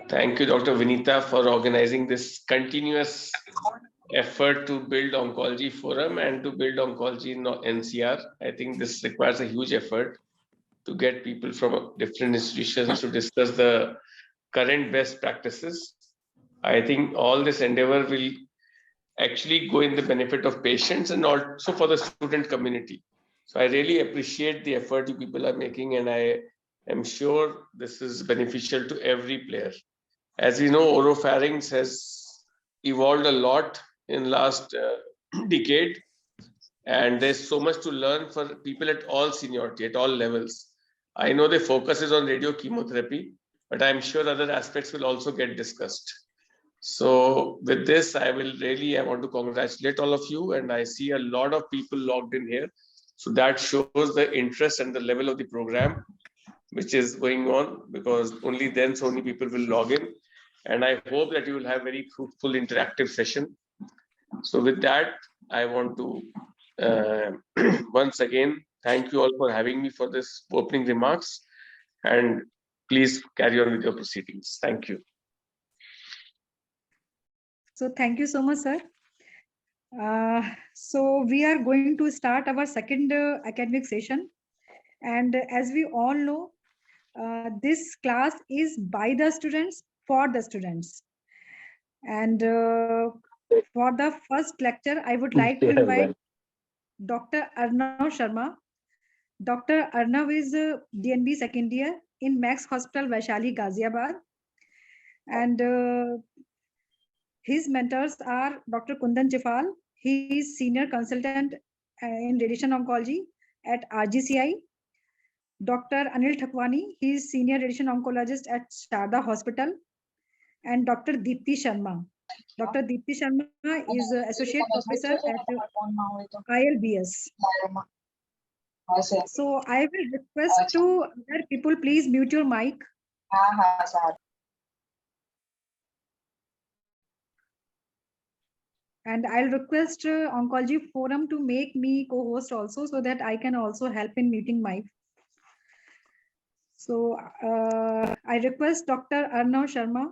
Thank you, Dr. Vinita, for organizing this continuous effort to build Oncology Forum and to build Oncology in NCR. I think this requires a huge effort to get people from different institutions to discuss the current best practices. I think all this endeavor will actually go in the benefit of patients and also for the student community. So I really appreciate the effort you people are making, and I am sure this is beneficial to every player. As we know, Oropharynx has evolved a lot in last decade, and there's so much to learn for people at all seniority, at all levels. I know the focus is on radio chemotherapy, but I'm sure other aspects will also get discussed. So with this, I want to congratulate all of you, and I see a lot of people logged in here. So that shows the interest and the level of the program which is going on, because only then so many people will log in. And I hope that you will have very fruitful interactive session. So with that, I want to once again thank you all for having me for this opening remarks, and please carry on with your proceedings. Thank you. So thank you so much, sir. So we are going to start our second academic session. And as we all know, this class is by the students, for the students. And for the first lecture, I would like to invite Dr. Arnav Sharma. Dr. Arnav is DNB second year in Max Hospital, Vaishali, Ghaziabad. And his mentors are Dr. Kundan Jafal. He is senior consultant in radiation oncology at RGCI. Dr. Anil Thakwani, he is senior radiation oncologist at Sharda Hospital. And Dr. Deepti Sharma. Dr. Deepti Sharma is associate professor at ILBS. So I will request to other people, please mute your mic. And I'll request Oncology Forum to make me co-host also, so that I can also help in muting mic. So I request Dr. Arnav Sharma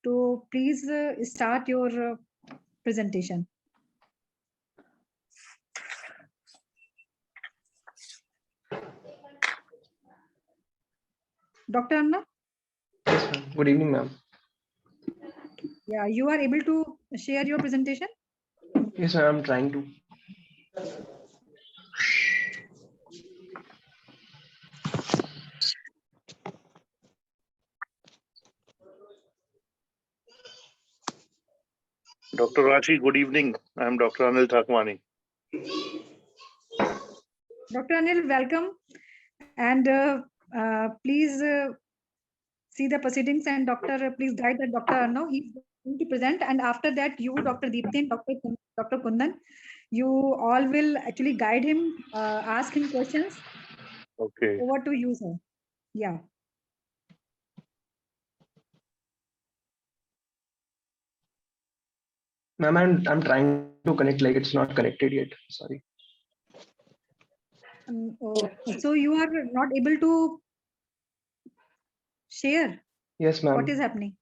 to please start your presentation. Dr. Arnav? Yes, ma'am. Good evening, ma'am. Yeah, you are able to share your presentation? Yes, ma'am, I'm trying to. Dr. Rashi, good evening. I'm Dr. Anil Thakwani. Dr. Anil, welcome. And please see the proceedings, and Dr. Please guide that Dr. Arnav. He's going to present, and after that, you, Dr. Deepti, and Dr. Kundan, you all will actually guide him, ask him questions. Okay. Over to you, sir. Yeah. Ma'am, I'm trying to connect, like it's not connected yet. Sorry. So you are not able to share? Yes, ma'am. What is happening?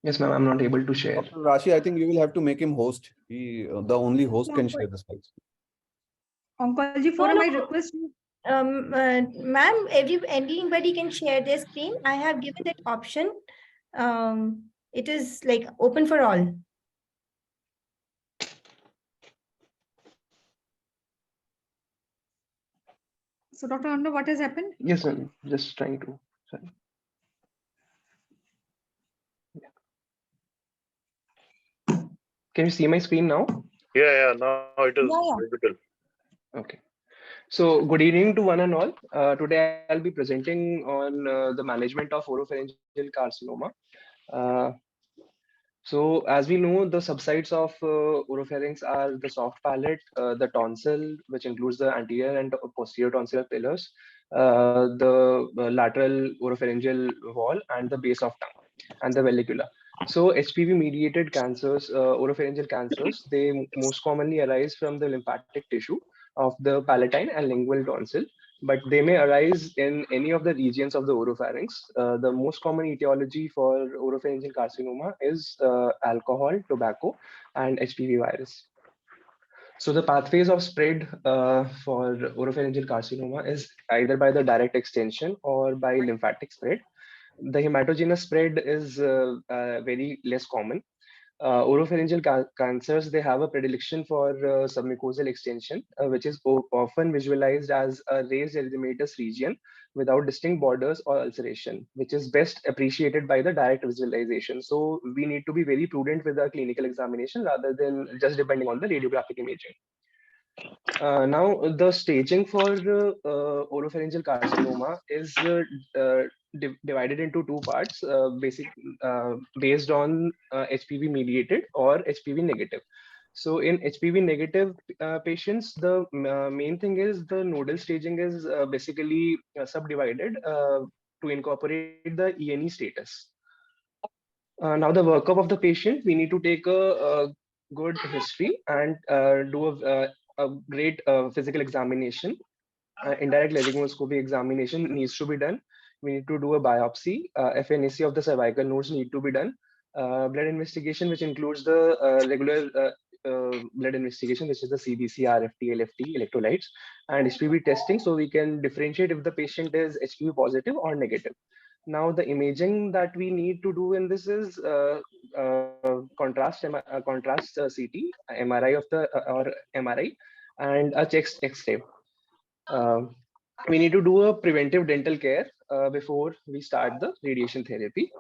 Yes, ma'am, I'm not able to share. Dr. Rashi, I think you will have to make him host. The only host can share the slides. Oncology Forum, I request you. Ma'am, anybody can share their screen. I have given that option. It is like open for all. So, Dr. Arnav, what has happened? Yes, ma'am. Just trying to. Sorry. Yeah. Can you see my screen now? Yeah, now it is visible. Okay. So, good evening to one and all. Today I'll be presenting on the management of oropharyngeal carcinoma. So, as we know, the subsites of oropharynx are the soft palate, the tonsil, which includes the anterior and posterior tonsillar pillars, the lateral oropharyngeal wall, and the base of tongue, and the vallecula. So, HPV-mediated cancers, oropharyngeal cancers, they most commonly arise from the lymphatic tissue of the palatine and lingual tonsil, but they may arise in any of the regions of the oropharynx. The most common etiology for oropharyngeal carcinoma is alcohol, tobacco, and HPV virus. So the pathways of spread for oropharyngeal carcinoma is either by the direct extension or by lymphatic spread. The hematogenous spread is very less common. Oropharyngeal cancers, they have a predilection for submucosal extension, which is often visualized as a raised erythematous region without distinct borders or ulceration, which is best appreciated by the direct visualization. So we need to be very prudent with our clinical examination rather than just depending on the radiographic imaging. Now, the staging for oropharyngeal carcinoma is divided into two parts, based on HPV mediated or HPV negative. So in HPV negative patients, the main thing is the nodal staging is basically subdivided to incorporate the ENE status. Now, the workup of the patient, we need to take a good history and do a great physical examination. Indirect laryngoscopy examination needs to be done. We need to do a biopsy. FNAC of the cervical nodes need to be done. Blood investigation, which includes the regular blood investigation, which is the CBC, RFT, LFT, electrolytes, and HPV testing, so we can differentiate if the patient is HPV positive or negative. Now, the imaging that we need to do in this is contrast CT, MRI of the or MRI, and a chest X-ray. We need to do a preventive dental care before we start the radiation therapy.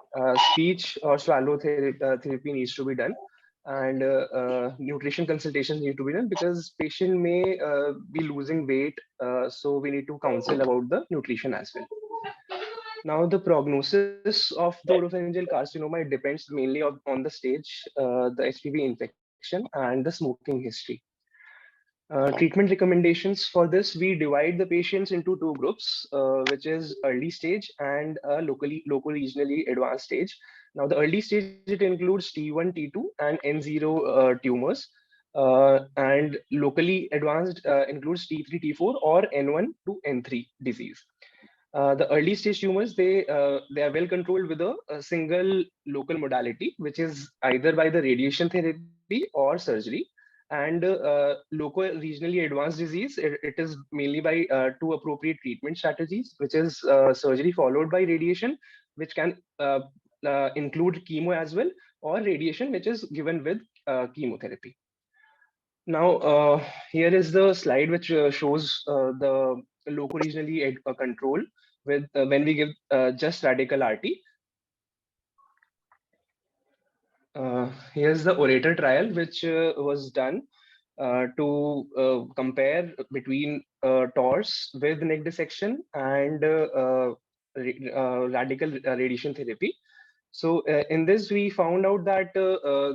Speech or swallow therapy needs to be done, and nutrition consultations need to be done because patient may be losing weight, so we need to counsel about the nutrition as well. Now, the prognosis of the oropharyngeal carcinoma, it depends mainly on the stage, the HPV infection, and the smoking history. Treatment recommendations for this, we divide the patients into two groups, which is early stage and local regionally advanced stage. Now, the early stage, it includes T1, T2, and N0 tumors. And locally advanced includes T3, T4, or N1 to N3 disease. The early stage tumors, they are well controlled with a single local modality, which is either by the radiation therapy or surgery. And local regionally advanced disease, it is mainly by two appropriate treatment strategies, which is surgery followed by radiation, which can include chemo as well, or radiation, which is given with chemotherapy. Now, here is the slide which shows the local regionally control with when we give just radical RT. Here's the orator trial, which was done to compare between TORS with neck dissection and radical radiation therapy. So in this, we found out that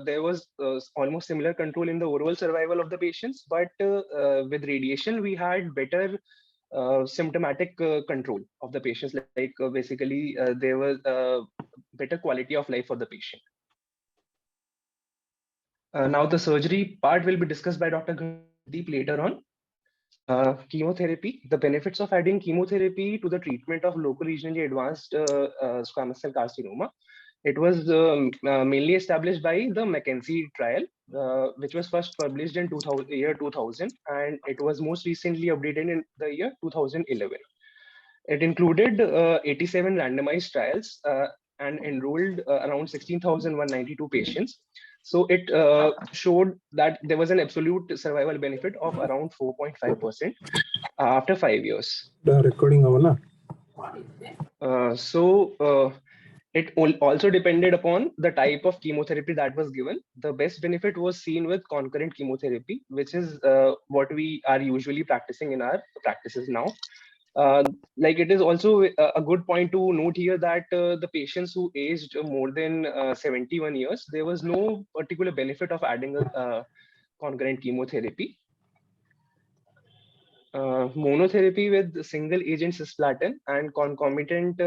there was almost similar control in the overall survival of the patients, but with radiation, we had better symptomatic control of the patients. Like basically, there was better quality of life for the patient. Now, the surgery part will be discussed by Dr. Gurdeep later on. Chemotherapy, the benefits of adding chemotherapy to the treatment of local regionally advanced squamous cell carcinoma. It was mainly established by the McKenzie trial, which was first published in year 2000, and it was most recently updated in the year 2011. It included 87 randomized trials and enrolled around 16,192 patients. So it showed that there was an absolute survival benefit of around 4.5% after 5 years. The recording It also depended upon the type of chemotherapy that was given. The best benefit was seen with concurrent chemotherapy, which is what we are usually practicing in our practices now. Like it is also a good point to note here that the patients who aged more than 71 years, there was no particular benefit of adding a concurrent chemotherapy. Monotherapy with single agent cisplatin and concomitant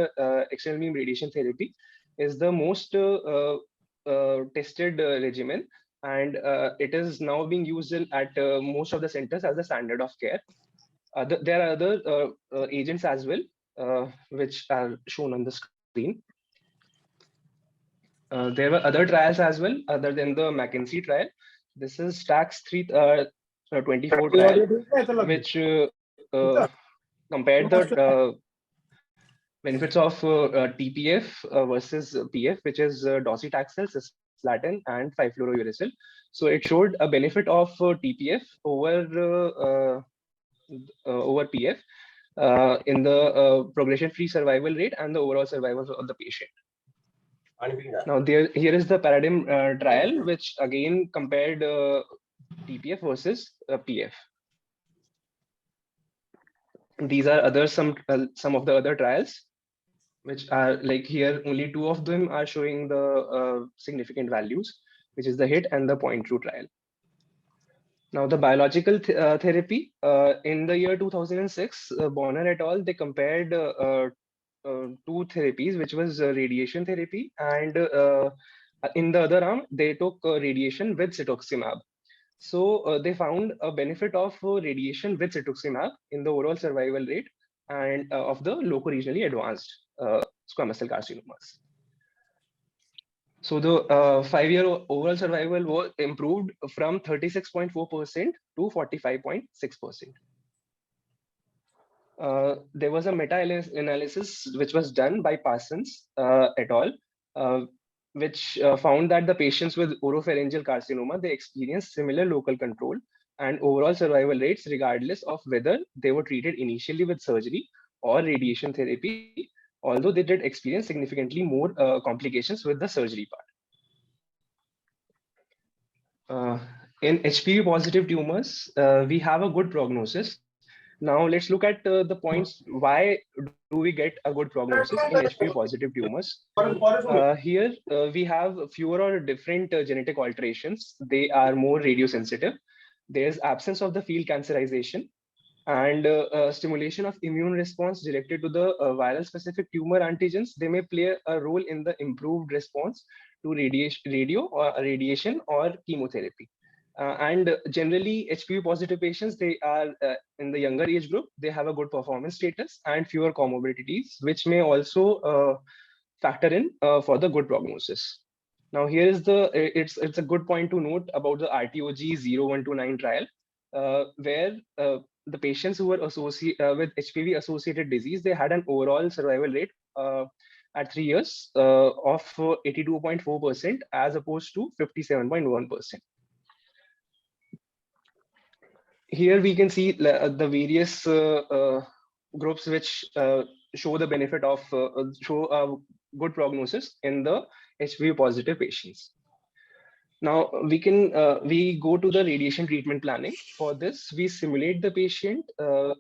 external beam radiation therapy is the most tested regimen, and it is now being used at most of the centers as a standard of care. There are other agents as well, which are shown on the screen. There were other trials as well, other than the McKinsey trial. This is TAX 324 trial, which compared the benefits of TPF versus PF, which is docetaxel, cisplatin, and 5-fluorouracil. So it showed a benefit of TPF over PF in the progression-free survival rate and the overall survival of the patient. Now, here is the paradigm trial, which again compared TPF versus PF. These are some of the other trials, which are like here. Only 2 of them are showing the significant values, which is the HIT and the point true trial. Now, the biological therapy in the year 2006, Bonner et al. They compared 2 therapies, which was radiation therapy, and in the other arm they took radiation with cetuximab. So they found a benefit of radiation with cetuximab in the overall survival rate and of the loco-regionally advanced squamous cell carcinomas. So the 5-year overall survival was improved from 36.4% to 45.6%. There was a meta-analysis which was done by Parsons et al., which found that the patients with oropharyngeal carcinoma, they experienced similar local control and overall survival rates regardless of whether they were treated initially with surgery or radiation therapy, although they did experience significantly more complications with the surgery part. In HPV positive tumors, we have a good prognosis. Now let's look at the points. Why do we get a good prognosis in HPV positive tumors? Here we have fewer or different genetic alterations. They are more radiosensitive. There's absence of the field cancerization and stimulation of immune response directed to the viral specific tumor antigens. They may play a role in the improved response to radiation or chemotherapy. And generally, HPV positive patients, they are in the younger age group, they have a good performance status and fewer comorbidities, which may also factor in for the good prognosis. Now, here is it's a good point to note about the RTOG 0129 trial, where the patients who were associated with HPV associated disease, they had an overall survival rate at 3 years of 82.4% as opposed to 57.1%. Here we can see the various groups which show the benefit of show good prognosis in the HPV positive patients. Now we go to the radiation treatment planning. For this, we simulate the patient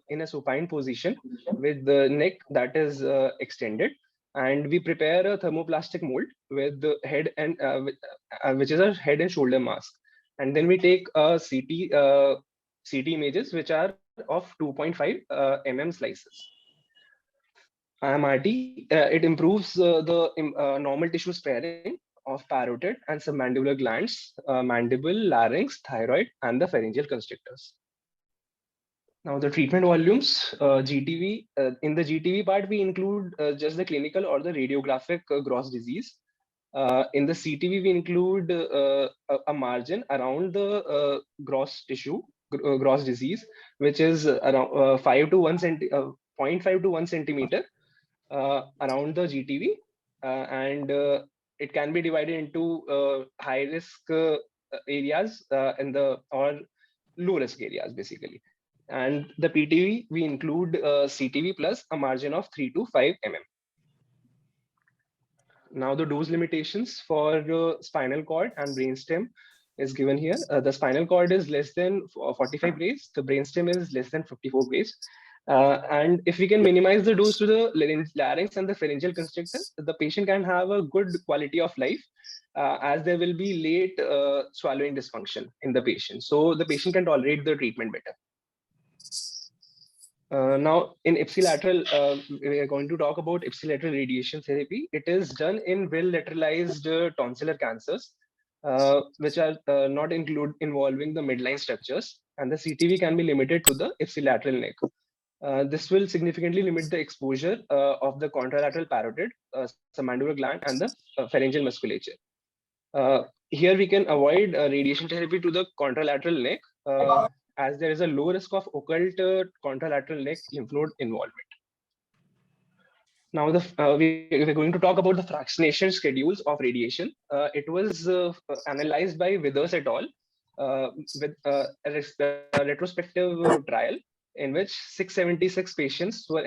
in a supine position with the neck that is extended, and we prepare a thermoplastic mold with the head and which is a head and shoulder mask, and then we take a CT images which are of 2.5 mm slices. IMRT, it improves the normal tissue sparing of parotid and submandibular glands, mandible, larynx, thyroid, and the pharyngeal constrictors. Now the treatment volumes, GTV, in the GTV part, we include just the clinical or the radiographic gross disease. In the CTV, we include a margin around the gross tissue, gross disease, which is around 0.5 to 1 centimeter around the GTV, and it can be divided into high risk areas or low risk areas basically. And the PTV, we include CTV plus a margin of 3 to 5 mm. Now the dose limitations for spinal cord and brainstem is given here. The spinal cord is less than 45 Grays, the brainstem is less than 54 Grays. And if we can minimize the dose to the larynx and the pharyngeal constrictor, the patient can have a good quality of life as there will be late swallowing dysfunction in the patient. So the patient can tolerate the treatment better. Now in ipsilateral, we are going to talk about ipsilateral radiation therapy. It is done in well lateralized tonsillar cancers, which are not involving the midline structures, and the CTV can be limited to the ipsilateral neck. This will significantly limit the exposure of the contralateral parotid, submandibular gland, and the pharyngeal musculature. Here we can avoid radiation therapy to the contralateral neck, as there is a low risk of occult contralateral neck lymph node involvement. Now, we're going to talk about the fractionation schedules of radiation. It was analyzed by Withers et al. With a retrospective trial in which 676 patients were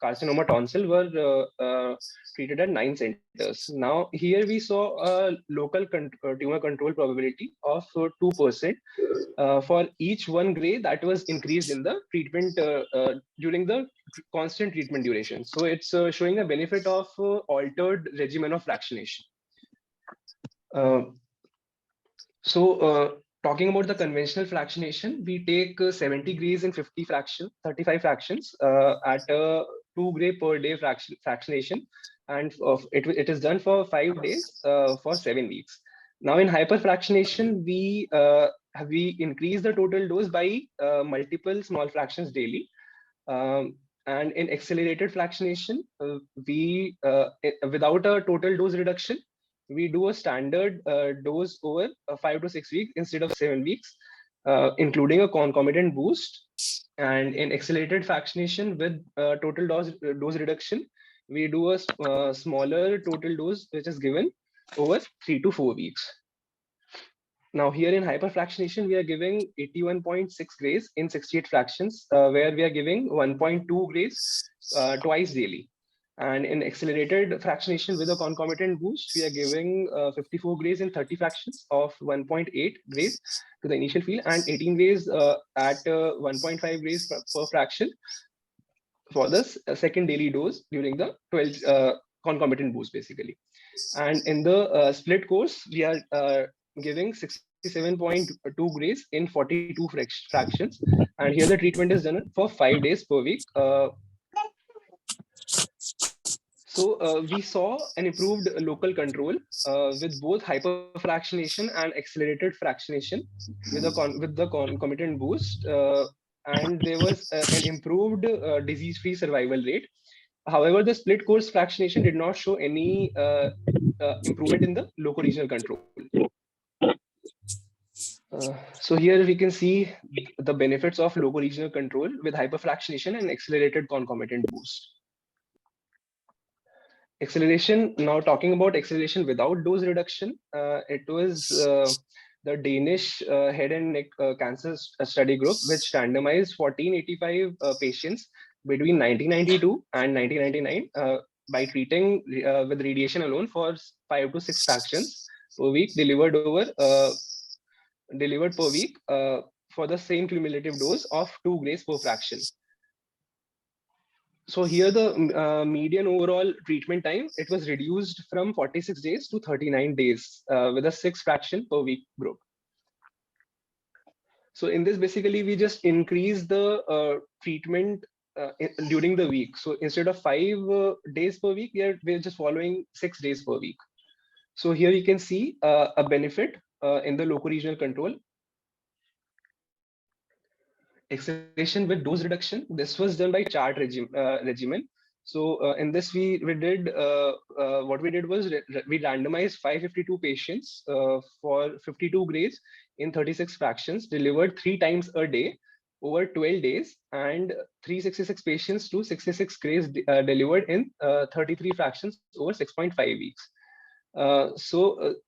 carcinoma tonsil were treated at 9 centers. Now, here we saw a local tumor control probability of 2% for each 1 gray that was increased in the treatment during the constant treatment duration. So it's showing a benefit of altered regimen of fractionation. Talking about the conventional fractionation, we take 70 grays in 35 fractions at a 2 gray per day fractionation, and it is done for 5 days for 7 weeks. Now, in hyperfractionation, we increase the total dose by multiple small fractions daily. And in accelerated fractionation, without a total dose reduction, we do a standard dose over 5 to 6 weeks instead of 7 weeks, including a concomitant boost. And in accelerated fractionation with total dose reduction, we do a smaller total dose, which is given over 3 to 4 weeks. Now, here in hyperfractionation, we are giving 81.6 grays in 68 fractions, where we are giving 1.2 grays twice daily. And in accelerated fractionation with a concomitant boost, we are giving 54 grays in 30 fractions of 1.8 grays to the initial field and 18 grays at 1.5 grays per fraction for the second daily dose during the 12 concomitant boost, basically. And in the split course, we are giving 67.2 grays in 42 fractions. And here the treatment is done for 5 days per week. We saw an improved local control with both hyperfractionation and accelerated fractionation with the concomitant boost, and there was an improved disease-free survival rate. However, the split course fractionation did not show any improvement in the local regional control. So here we can see the benefits of local regional control with hyperfractionation and accelerated concomitant boost. Acceleration, now talking about acceleration without dose reduction, it was the Danish head and neck cancer study group, which randomized 1485 patients between 1992 and 1999 by treating with radiation alone for 5 to 6 fractions per week, delivered per week for the same cumulative dose of 2 grays per fraction. So here the median overall treatment time, it was reduced from 46 days to 39 days with a 6 fraction per week group. So in this, basically, we just increase the treatment during the week. So instead of 5 days per week, we're just following 6 days per week. So here you can see a benefit in the local regional control. Acceleration with dose reduction. This was done by chart regimen. So in this, what we did was we randomized 552 patients for 52 grays in 36 fractions, delivered 3 times a day over 12 days, and 366 patients to 66 grays delivered in 33 fractions over 6.5 weeks.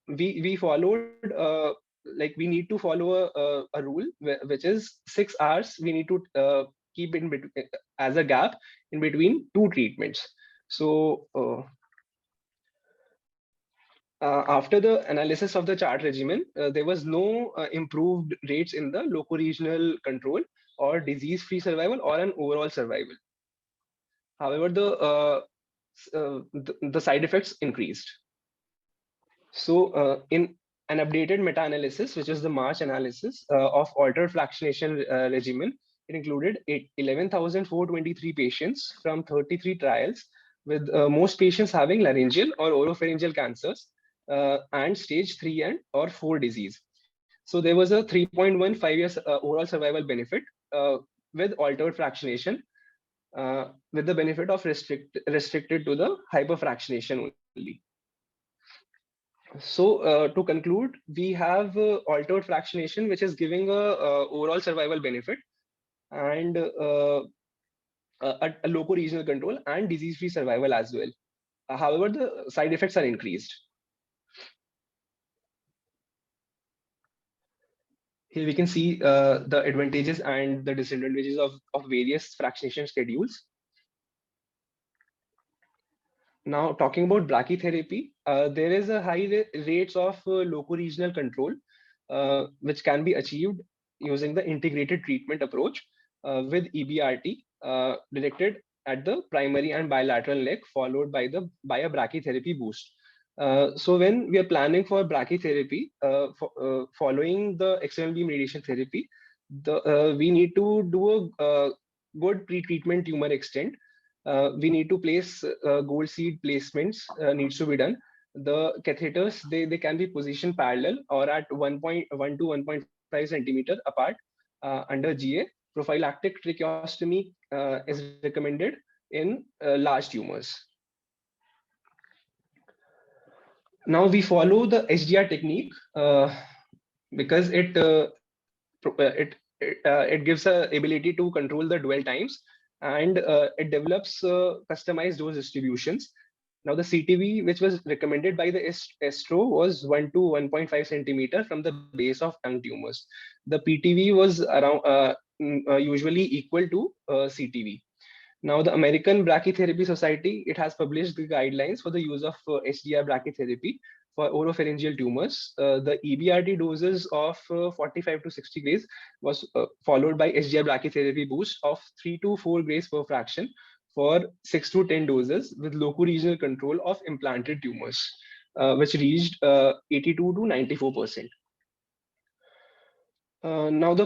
We followed like we need to follow a rule which is 6 hours we need to keep in between as a gap in between 2 treatments. So after the analysis of the chart regimen, there was no improved rates in the loco-regional control or disease-free survival or an overall survival. However, the side effects increased. So in an updated meta-analysis, which is the March analysis of altered fractionation regimen, it included 11,423 patients from 33 trials, with most patients having laryngeal or oropharyngeal cancers and stage 3 and or 4 disease. So there was a 3.15 years overall survival benefit with altered fractionation, with the benefit of restricted to the hyperfractionation only. So to conclude, we have altered fractionation, which is giving a overall survival benefit, and a local regional control and disease-free survival as well. However, the side effects are increased. Here we can see the advantages and the disadvantages of various fractionation schedules. Now, talking about brachytherapy, there is a high rates of local regional control, which can be achieved using the integrated treatment approach with EBRT directed at the primary and bilateral leg, followed by a brachytherapy boost. So when we are planning for brachytherapy, following the external beam radiation therapy, we need to do a good pre-treatment tumor extent. We need to place gold seed placements needs to be done. The catheters, they can be positioned parallel or at 1.1 to 1.5 centimeter apart under GA. Prophylactic tracheostomy is recommended in large tumors. Now we follow the HDR technique because it gives a ability to control the dwell times, and it develops customized dose distributions. Now the CTV, which was recommended by the ESTRO, was 1 to 1.5 centimeter from the base of tongue tumors. The PTV was around usually equal to CTV. Now, the American Brachytherapy Society, it has published the guidelines for the use of HDR brachytherapy for oropharyngeal tumors. The EBRT doses of 45 to 60 grays was followed by HDR brachytherapy boost of 3 to 4 grays per fraction for 6 to 10 doses with local regional control of implanted tumors, which reached 82 to 94%. Now,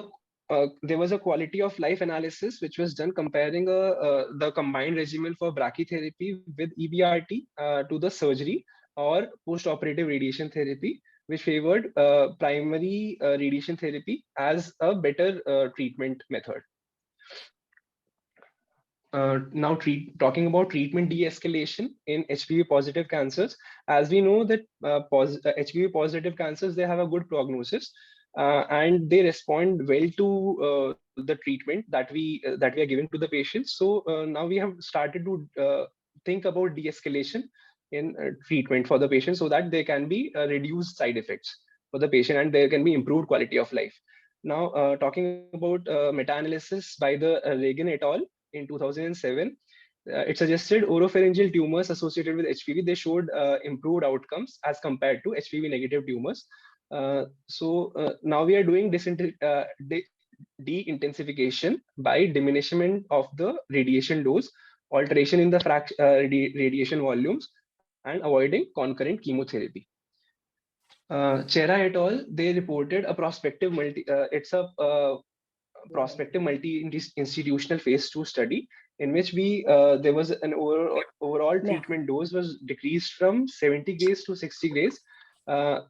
there was a quality of life analysis which was done comparing the combined regimen for brachytherapy with EBRT to the surgery or post-operative radiation therapy, which favored primary radiation therapy as a better treatment method. Now, talking about treatment de-escalation in HPV positive cancers, as we know that HPV positive cancers, they have a good prognosis. And they respond well to the treatment that we are giving to the patients. So now we have started to think about de-escalation in treatment for the patient, so that there can be reduced side effects for the patient and there can be improved quality of life. Now, talking about meta-analysis by the Reagan et al. In 2007, it suggested oropharyngeal tumors associated with HPV, they showed improved outcomes as compared to HPV negative tumors. Now we are doing de-intensification by diminishment of the radiation dose, alteration in the radiation volumes, and avoiding concurrent chemotherapy. Chera et al. They reported a prospective multi-institutional phase 2 study in which there was an overall treatment dose was decreased from 70 grays to 60 grays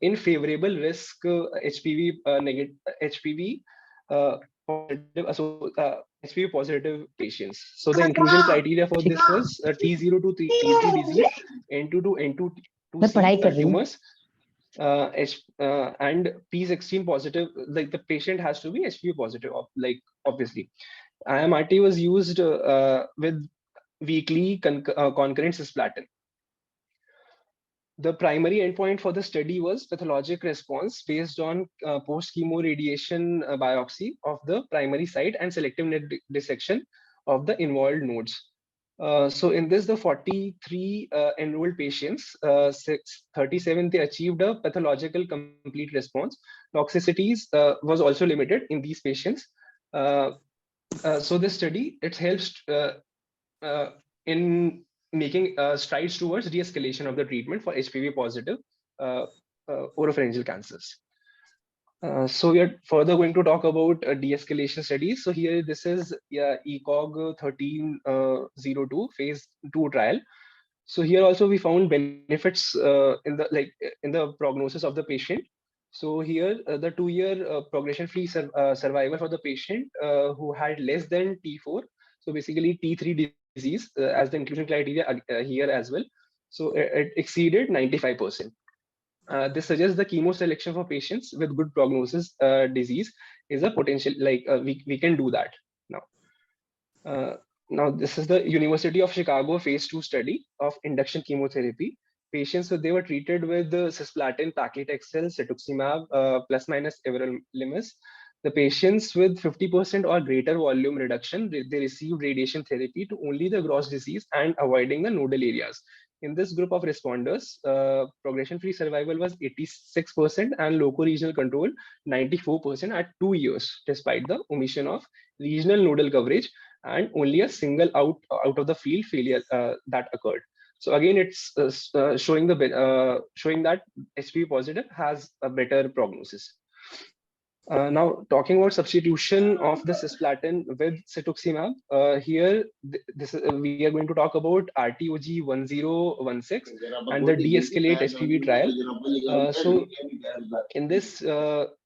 in favorable risk HPV negative HPV positive patients. So the inclusion criteria for this was T0 to T3 disease, N2 to N2 tumors, and P16 positive. Like the patient has to be HPV positive, like obviously. IMRT was used with weekly concurrent cisplatin. The primary endpoint for the study was pathologic response based on post-chemo radiation biopsy of the primary site and selective net dissection of the involved nodes. So in this, the 43 enrolled patients, 37, they achieved a pathological complete response. Toxicities was also limited in these patients. So this study, it helps in making strides towards de-escalation of the treatment for HPV positive oropharyngeal cancers. So we are further going to talk about de-escalation studies. So here, this is ECOG 1302 phase 2 trial. So here also we found benefits in the prognosis of the patient. So here, the 2-year progression-free survival for the patient who had less than T4, so basically T3 disease as the inclusion criteria here as well. So it exceeded 95%. This suggests the chemo selection for patients with good prognosis disease is a potential, like we can do that now. Now, this is the University of Chicago phase 2 study of induction chemotherapy. Patients, so they were treated with the cisplatin, paclitaxel, cetuximab, plus minus everolimus. The patients with 50% or greater volume reduction, they received radiation therapy to only the gross disease and avoiding the nodal areas. In this group of responders, progression-free survival was 86% and local regional control 94% at 2 years, despite the omission of regional nodal coverage and only a single out of the field failure that occurred. So again, it's showing that HPV positive has a better prognosis. Now, talking about substitution of the cisplatin with cetuximab, here we are going to talk about RTOG 1016 and the de-escalate HPV trial. So in this,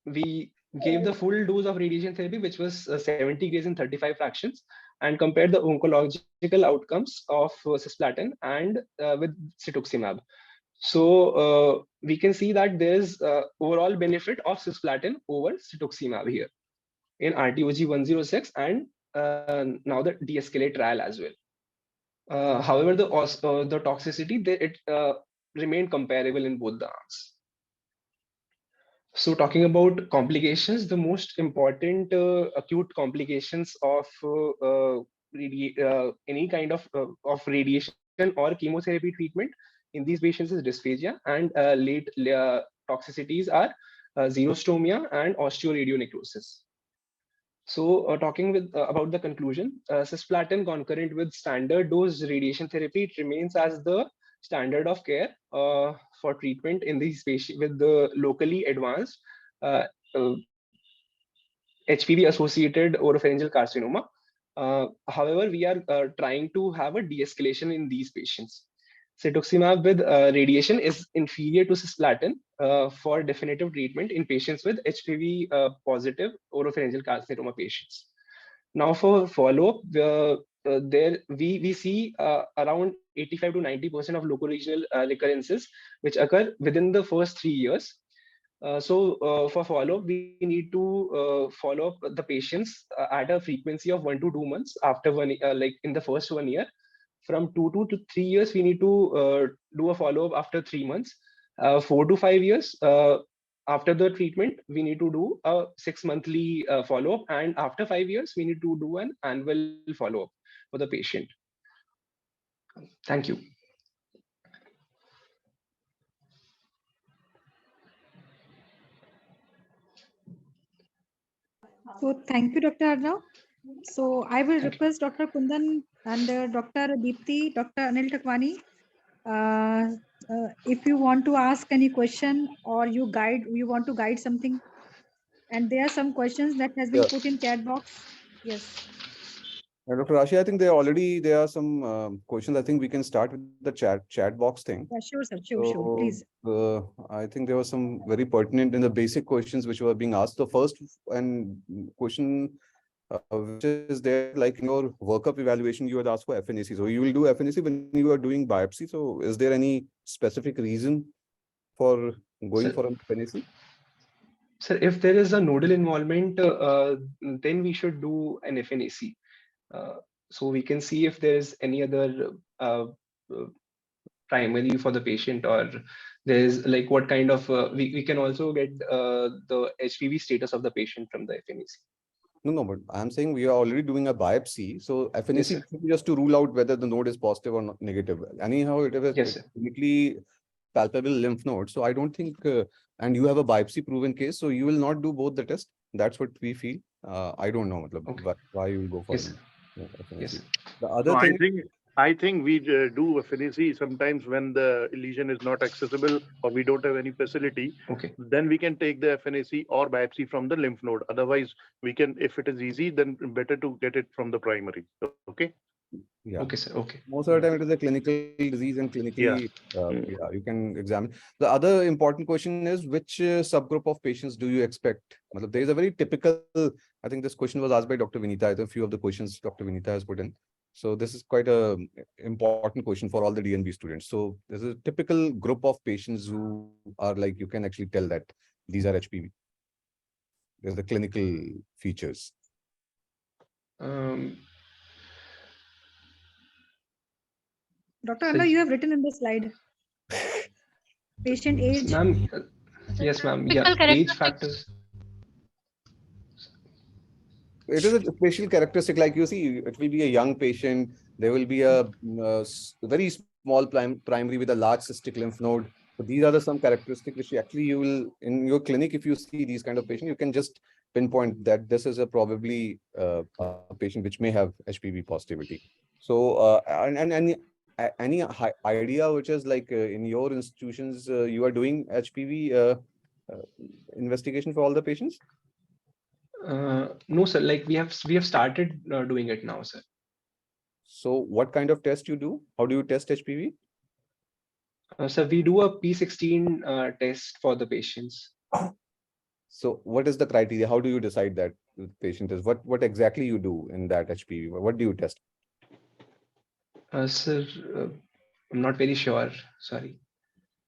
we gave the full dose of radiation therapy, which was 70 grays in 35 fractions, and compared the oncological outcomes of cisplatin and with cetuximab. So we can see that there's overall benefit of cisplatin over cetuximab here in RTOG 106 and now the de-escalate trial as well. However, the toxicity it remained comparable in both the arms. So talking about complications, the most important acute complications of any kind of radiation or chemotherapy treatment in these patients is dysphagia, and late toxicities are xerostomia and osteoradionecrosis. So talking about the conclusion, cisplatin concurrent with standard dose radiation therapy, it remains as the standard of care for treatment in these patients with the locally advanced HPV associated oropharyngeal carcinoma. However, we are trying to have a de-escalation in these patients. Cetuximab with radiation is inferior to cisplatin for definitive treatment in patients with HPV positive oropharyngeal carcinoma patients. Now for follow-up, there we see around 85 to 90% of local regional recurrences which occur within the first 3 years. So for follow-up, we need to follow up the patients at a frequency of 1 to 2 months after like in the first 1 year. From 2 to 3 years, we need to do a follow-up after 3 months. 4 to 5 years after the treatment, we need to do a 6-monthly follow-up, and after 5 years, we need to do an annual follow-up for the patient. Thank you. So thank you, Dr. Arnav. So I will request Dr. Kundan and Dr. Deepti, Dr. Anil Takwani, if you want to ask any question or you want to guide something, and there are some questions that has been put in chat box. Yes. Dr. Rashi, I think there are some questions. I think we can start with the chat box thing. Yeah, sure, sir. Sure. Please. I think there were some very pertinent and the basic questions which were being asked. The first question which is there, like in your workup evaluation, you had asked for FNAC. So you will do FNAC when you are doing biopsy. So is there any specific reason for going for an FNAC? Sir, if there is a nodal involvement, then we should do an FNAC. So we can see if there is any other primary for the patient, or there is like what kind of we can also get the HPV status of the patient from the FNAC. No, but I'm saying we are already doing a biopsy. So FNAC Yes, just to rule out whether the node is positive or not negative. Anyhow, it is clinically palpable lymph node. So I don't think, and you have a biopsy proven case, so you will not do both the tests. That's what we feel. I don't know why you will go for FNAC. The other thing. I think we do FNAC sometimes when the lesion is not accessible or we don't have any facility. Okay. Then we can take the FNAC or biopsy from the lymph node. Otherwise, we can, if it is easy, then better to get it from the primary. Okay. Yeah. Okay, sir. Okay. Most of the time it is a clinical disease and clinically, yeah, you can examine. The other important question is which subgroup of patients do you expect? Matlab, there is a very typical, I think this question was asked by Dr. Vinita. I think a few of the questions Dr. Vinita has put in. So this is quite a important question for all the DNB students. So there's a typical group of patients who are like, you can actually tell that these are HPV. There's the clinical features. Dr. So Arnav, you have written in the slide. Patient age. ma'am, yes, ma'am. Yeah, age factors. It is a special characteristic, like you see, it will be a young patient. There will be a very small primary with a large cystic lymph node. So these are the some characteristics which actually you will in your clinic. If you see these kind of patients, you can just pinpoint that this is a probably a patient which may have HPV positivity. So and any idea which is like in your institutions you are doing HPV investigation for all the patients? No, sir. Like we have started doing it now, sir. So what kind of test you do? How do you test HPV? So we do a P16 test for the patients. So what is the criteria? How do you decide that the patient is? What exactly you do in that HPV? What do you test? Sir, I'm not very sure. Sorry.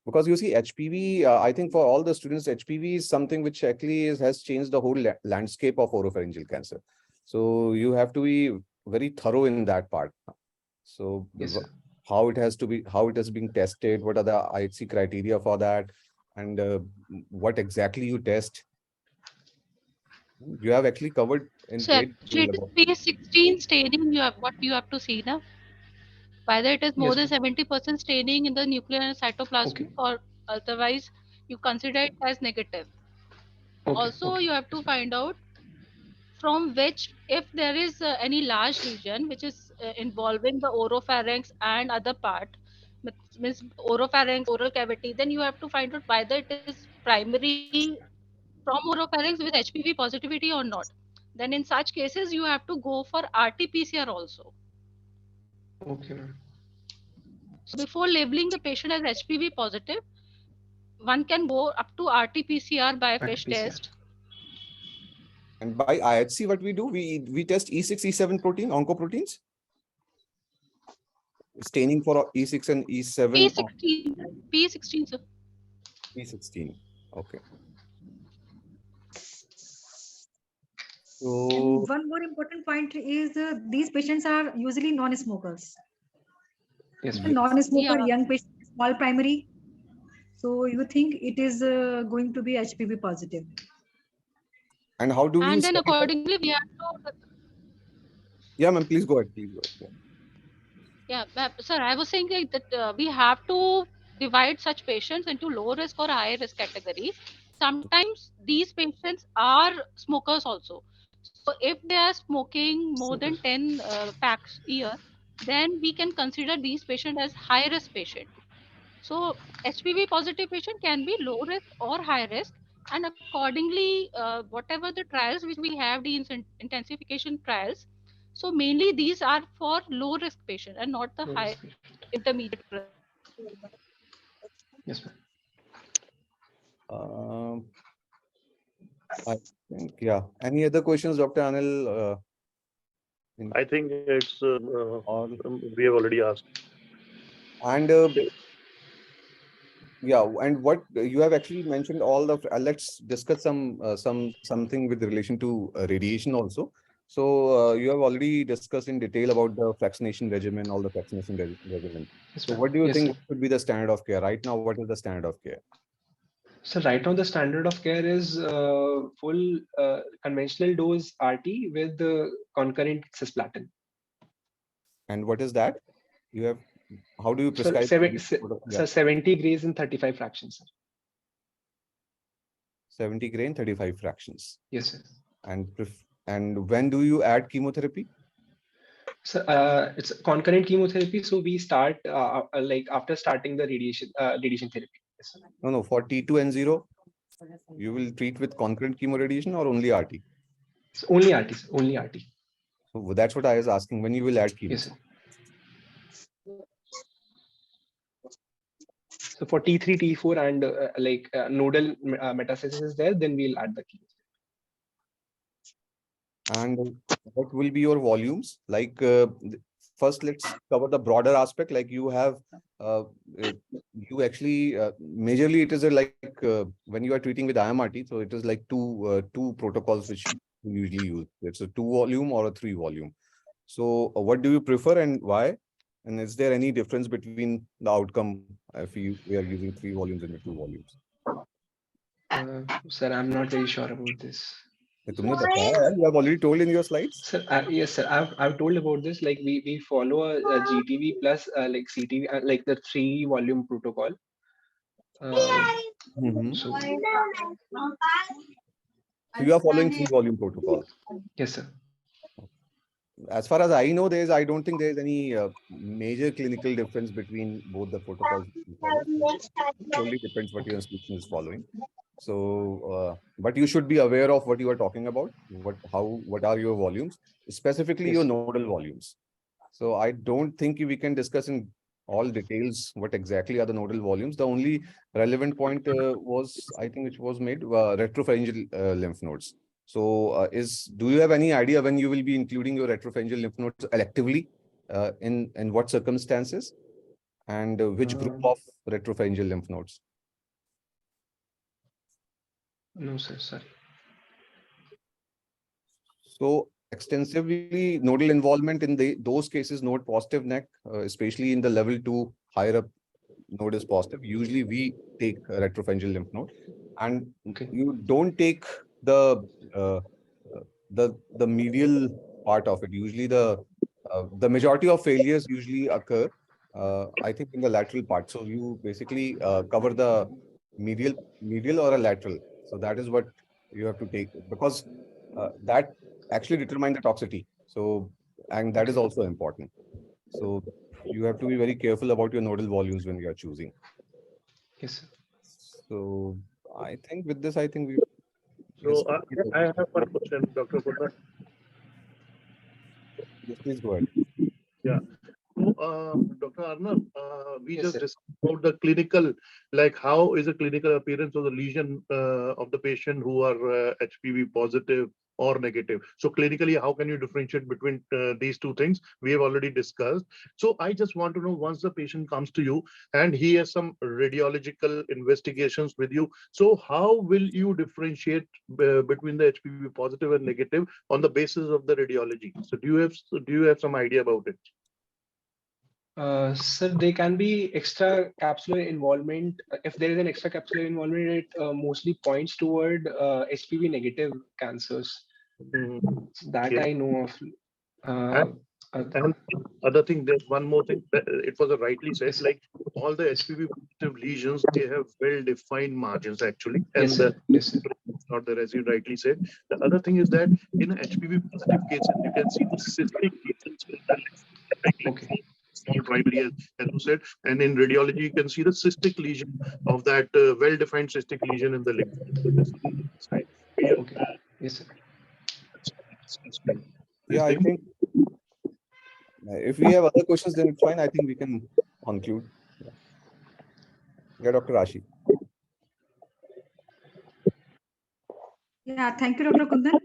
Because you see HPV, I think for all the students, HPV is something which actually has changed the whole landscape of oropharyngeal cancer. So you have to be very thorough in that part. So Yes, sir. how it has to be, how it is being tested, what are the IHC criteria for that, and what exactly you test. You have actually covered in So great actually detail it about. is P16 staining you have to see now. Whether it is more Yes, than ma'am. 70% staining in the nuclear and cytoplasmic Okay. or otherwise you consider it as negative. Okay. Also Okay. you have to find out from which if there is any large lesion which is involving the oropharynx and other part means oropharynx oral cavity, then you have to find out whether it is primary from oropharynx with HPV positivity or not. Then in such cases you have to go for RT-PCR also. Okay, ma'am. So before labeling the patient as HPV positive, one can go up to RT-PCR by FISH RT-PCR. test. And by IHC, what we do, we test E6, E7 protein, oncoproteins. Staining for E6 and E7. P16, P16, sir. P16. Okay. And So one more important point is these patients are usually non-smokers. Yes, yes. ma'am. Non-smoker, Yeah. young patient, small primary. So you think it is going to be HPV positive? And how do we And then study that? accordingly we have to Yeah, ma'am, please go ahead. Please go ahead. sir, I was saying like that we have to divide such patients into low risk or high risk category. Sometimes these patients are smokers also. So if they are smoking more Super. than 10 packs a year, then we can consider these patients as high risk patient. So HPV positive patient can be low risk or high risk, and accordingly, whatever the trials which we have, the intensification trials. So mainly these are for low risk patient and not the No high risk patient. intermediate risk. Yes, ma'am. I think, yeah. Any other questions, Dr. Anil? I think it's Or we have already asked. and yeah, and what you have actually mentioned all the. Let's discuss something with relation to radiation also. So you have already discussed in detail about the vaccination regimen, all the vaccination regimen. Yes, So ma'am. what do you Yes, think sir. should be the standard of care right now? What is the standard of care? So right now the standard of care is full conventional dose RT with the concurrent cisplatin. And what is that? You have, how do you So prescribe? Yeah, 70 grays in 35 fractions, sir. 70 grain, 35 fractions. Yes, sir. And and when do you add chemotherapy? So it's concurrent chemotherapy. So we start like after starting the radiation therapy. Yes. No, for T2N0, you will treat with concurrent chemoradiation or only RT? So only RT, sir, only RT. So that's what I was asking. When you will add chemo? Yes, sir. So for T3, T4, and like nodal metastasis is there, then we'll add the chemo. And what will be your volumes? Like first, let's cover the broader aspect. Like you have, you actually majorly it is like when you are treating with IMRT, so it is like two protocols which you usually use. It's a 2-volume or a 3-volume. So what do you prefer and why? And is there any difference between the outcome if we are using 3 volumes and the 2 volumes? Sir, I'm not very sure about this. तुमने बताया यार, you have already told in your slides. Sir, yes, sir. I've told about this. Like we follow a GTV plus like CTV, like the 3-volume protocol. So you are following 3-volume protocol. yes, sir. As far as I know, I don't think there is any major clinical difference between both the protocols you follow. It only depends what your institution is following. So, but you should be aware of what you are talking about. What are your volumes, specifically Yes. your nodal volumes. So I don't think we can discuss in all details what exactly are the nodal volumes. The only relevant point was, I think, which was made retropharyngeal lymph nodes. So do you have any idea when you will be including your retropharyngeal lymph nodes electively, in what circumstances, and which group of retropharyngeal lymph nodes? No, sir. Sorry. So extensively nodal involvement in those cases, node positive neck, especially in the level 2 higher up node is positive. Usually we take a retropharyngeal lymph node, and you don't take the medial part of it. Usually the majority of failures usually occur, I think, in the lateral part. So you basically cover the medial or a lateral. So that is what you have to take, because that actually determine the toxicity. So, and that is also important. So you have to be very careful about your nodal volumes when you are choosing. Yes, sir. So I think with this, I think we. So I have one question, Dr. Kundan. Yes, please go ahead. Yeah. So, Dr. Arnav, we Yes, just sir. discussed about the clinical, like how is the clinical appearance of the lesion of the patient who are HPV positive or negative. So clinically, how can you differentiate between these two things? We have already discussed. So I just want to know, once the patient comes to you and he has some radiological investigations with you, so how will you differentiate between the HPV positive and negative on the basis of the radiology? So do you have some idea about it? Sir, there can be extra capsular involvement. If there is an extra capsular involvement, it mostly points toward HPV negative cancers. That Okay. I know of. And other thing, there's one more thing. It was rightly said, Yes. like all the HPV positive lesions, they have well-defined margins actually. And Yes, sir. Yes, sir. not there, as you rightly said. The other thing is that in HPV positive cases, you can see the cystic lesions in the lymph node, small primary, as you said. And in radiology, you can see the cystic lesion of that well-defined cystic lesion in the lymph node. So this is on the side. Okay. Yes, sir. Yeah, I think if we have other questions, then it's fine. I think we can conclude. Yeah, Dr. Rashi. Yeah, thank you, Dr. Kundan.